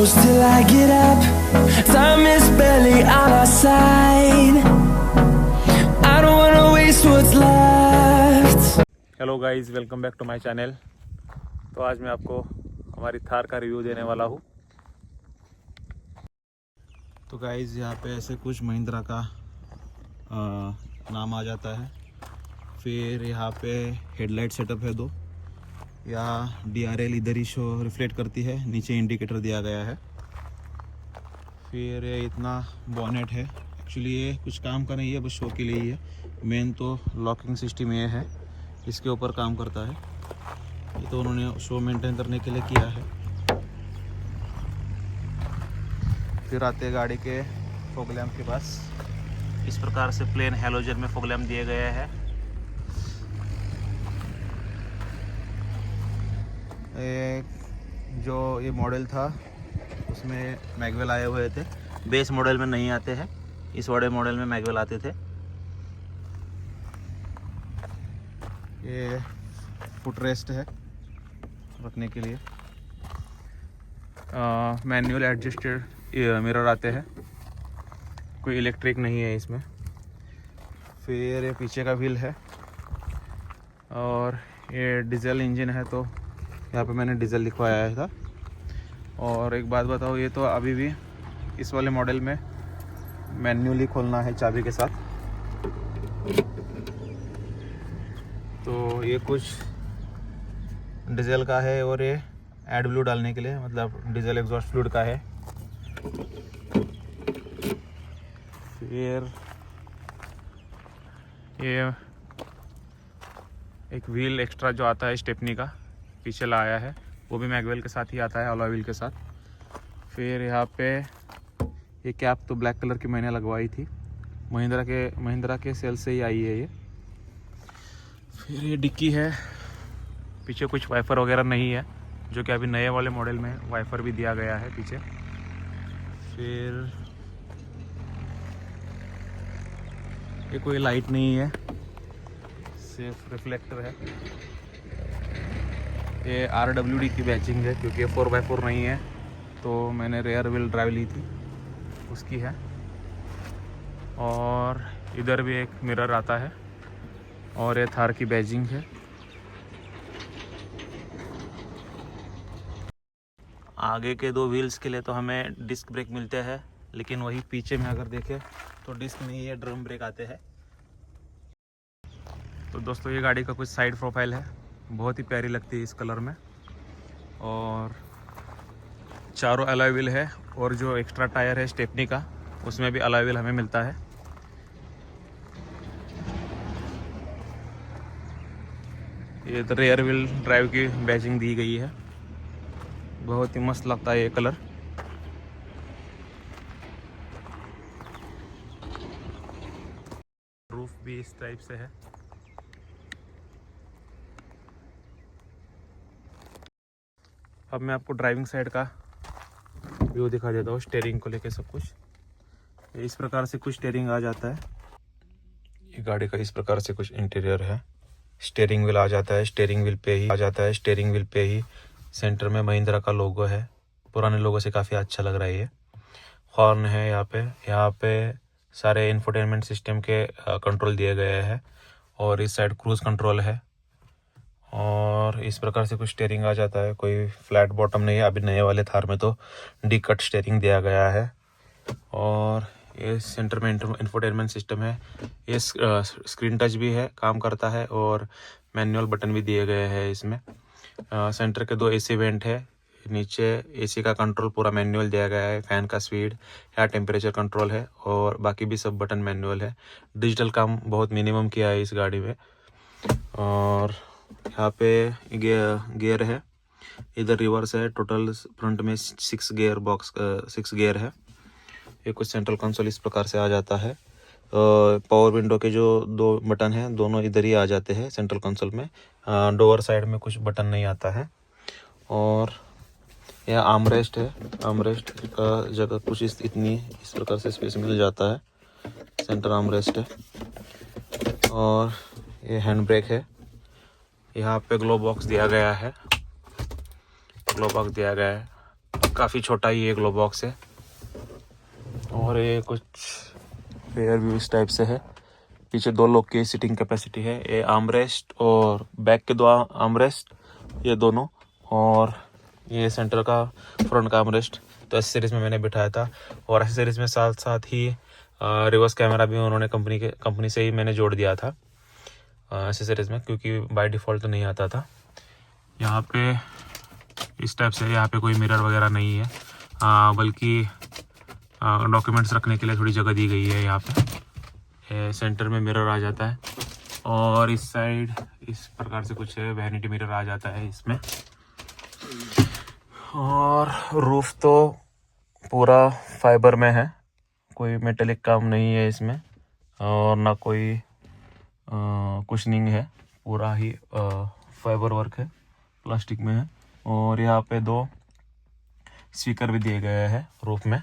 close till I get up. Time is barely on our side. I don't wanna waste what's left. Hello guys, welcome back to my channel. तो आज मैं आपको हमारी थार का review देने वाला हूँ। तो गाइस यहाँ पे ऐसे कुछ महिंद्रा का नाम आ जाता है। फिर यहाँ पे हेडलाइट सेटअप है दो। यहाँ DRL इधर ही शो रिफ्लेक्ट करती है, नीचे इंडिकेटर दिया गया है। फिर ये इतना बॉनेट है। एक्चुअली ये कुछ काम का नहीं है, बस शो के लिए ही है। मेन तो लॉकिंग सिस्टम ये है, इसके ऊपर काम करता है। ये तो उन्होंने शो मेंटेन करने के लिए किया है। फिर आते हैं गाड़ी के फॉग लैम्प के पास। इस प्रकार से प्लेन हैलोजन में फॉग लैम्प दिए गए हैं। जो ये मॉडल था उसमें मैगवेल आए हुए थे, बेस मॉडल में नहीं आते हैं। इस बड़े मॉडल में मैगवेल आते थे। ये फुट रेस्ट है रखने के लिए। मैनुअल एडजस्टेड मिरर आते हैं, कोई इलेक्ट्रिक नहीं है इसमें। फिर ये पीछे का व्हील है और ये डीजल इंजन है, तो यहाँ पे मैंने डीजल लिखवाया था। और एक बात बताओ, ये तो अभी भी इस वाले मॉडल में मैन्युअली खोलना है चाबी के साथ। तो ये कुछ डीजल का है और ये एड ब्लू डालने के लिए, मतलब डीजल एग्जॉस्ट फ्लूइड का है। फिर ये एक व्हील एक्स्ट्रा जो आता है स्टेपनी का, पीछे लाया है, वो भी मैगवेल के साथ ही आता है, अलॉय व्हील के साथ। फिर यहाँ पे ये कैप तो ब्लैक कलर की मैंने लगवाई थी, महिंद्रा के सेल से ही आई है ये। फिर ये डिक्की है, पीछे कुछ वाइफर वगैरह नहीं है, जो कि अभी नए वाले मॉडल में वाइफर भी दिया गया है पीछे। फिर ये कोई लाइट नहीं है, सिर्फ रिफ्लेक्टर है। ये RWD की बैचिंग है, क्योंकि ये 4x4 नहीं है, तो मैंने रेयर व्हील ड्राइव ली थी, उसकी है। और इधर भी एक मिरर आता है और ये थार की बैजिंग है। आगे के दो व्हील्स के लिए तो हमें डिस्क ब्रेक मिलते हैं, लेकिन वही पीछे में अगर देखें तो डिस्क नहीं है, ड्रम ब्रेक आते हैं। तो दोस्तों ये गाड़ी का कुछ साइड प्रोफाइल है, बहुत ही प्यारी लगती है इस कलर में। और चारों अलॉय व्हील है, और जो एक्स्ट्रा टायर है स्टेपनी का, उसमें भी अलॉय व्हील हमें मिलता है। ये तो रेयर व्हील ड्राइव की बैचिंग दी गई है, बहुत ही मस्त लगता है ये कलर। रूफ भी इस टाइप से है। अब मैं आपको ड्राइविंग साइड का व्यू दिखा देता हूँ, स्टीयरिंग को लेके सब कुछ। इस प्रकार से कुछ स्टीयरिंग आ जाता है। ये गाड़ी का इस प्रकार से कुछ इंटीरियर है। स्टीयरिंग व्हील आ जाता है, स्टीयरिंग व्हील पे ही सेंटर में महिंद्रा का लोगो है। पुराने लोगों से काफ़ी अच्छा लग रहा है ये। हॉर्न है यहाँ पे सारे इंफोटेनमेंट सिस्टम के कंट्रोल दिए गए हैं। और इस साइड क्रूज कंट्रोल है। और इस प्रकार से कुछ स्टीयरिंग आ जाता है, कोई फ्लैट बॉटम नहीं है। अभी नए वाले थार में तो डी कट स्टीयरिंग दिया गया है। और ये सेंटर में इंफोटेनमेंट सिस्टम है। ये स्क्रीन टच भी है, काम करता है, और मैनुअल बटन भी दिए गए हैं इसमें। सेंटर के दो AC वेंट है। नीचे AC का कंट्रोल पूरा मैनुअल दिया गया है। फैन का स्पीड या टेम्परेचर कंट्रोल है, और बाकी भी सब बटन मैनुअल है। डिजिटल काम बहुत मिनिमम किया है इस गाड़ी में। और यहाँ पे गियर है, इधर रिवर्स है। टोटल फ्रंट में 6 गियर है। ये कुछ सेंट्रल कंसोल इस प्रकार से आ जाता है। पावर विंडो के जो 2 बटन हैं, दोनों इधर ही आ जाते हैं सेंट्रल कंसोल में। डोर साइड में कुछ बटन नहीं आता है। और यह आर्मरेस्ट है। आर्मरेस्ट का जगह कुछ इस प्रकार से स्पेस मिल जाता है। सेंटर आर्मरेस्ट है। और ये हैंड ब्रेक है। यहाँ पे ग्लो बॉक्स दिया गया है। काफ़ी छोटा ही ये ग्लो बॉक्स है। और ये कुछ रेयर व्यू इस टाइप से है। पीछे 2 लोग की सिटिंग कैपेसिटी है। ये आर्मरेस्ट और बैक के 2 आर्मरेस्ट, ये दोनों, और ये सेंटर का फ्रंट का आर्मरेस्ट। तो एसेसरीज में मैंने बिठाया था। और एसेसरीज में साथ साथ ही रिवर्स कैमरा भी उन्होंने कंपनी से ही मैंने जोड़ दिया था एसेसरीज में, क्योंकि बाय डिफ़ॉल्ट तो नहीं आता था। यहाँ पे इस टाइप से यहाँ पे कोई मिरर वगैरह नहीं है, बल्कि डॉक्यूमेंट्स रखने के लिए थोड़ी जगह दी गई है। यहाँ पे सेंटर में मिरर आ जाता है और इस साइड इस प्रकार से कुछ वैनिटी मिरर आ जाता है इसमें। और रूफ तो पूरा फाइबर में है, कोई मेटेलिक काम नहीं है इसमें और ना कोई कुशनिंग है, पूरा ही फाइबर वर्क है, प्लास्टिक में है। और यहाँ पे 2 स्पीकर भी दिए गए हैं रूफ में।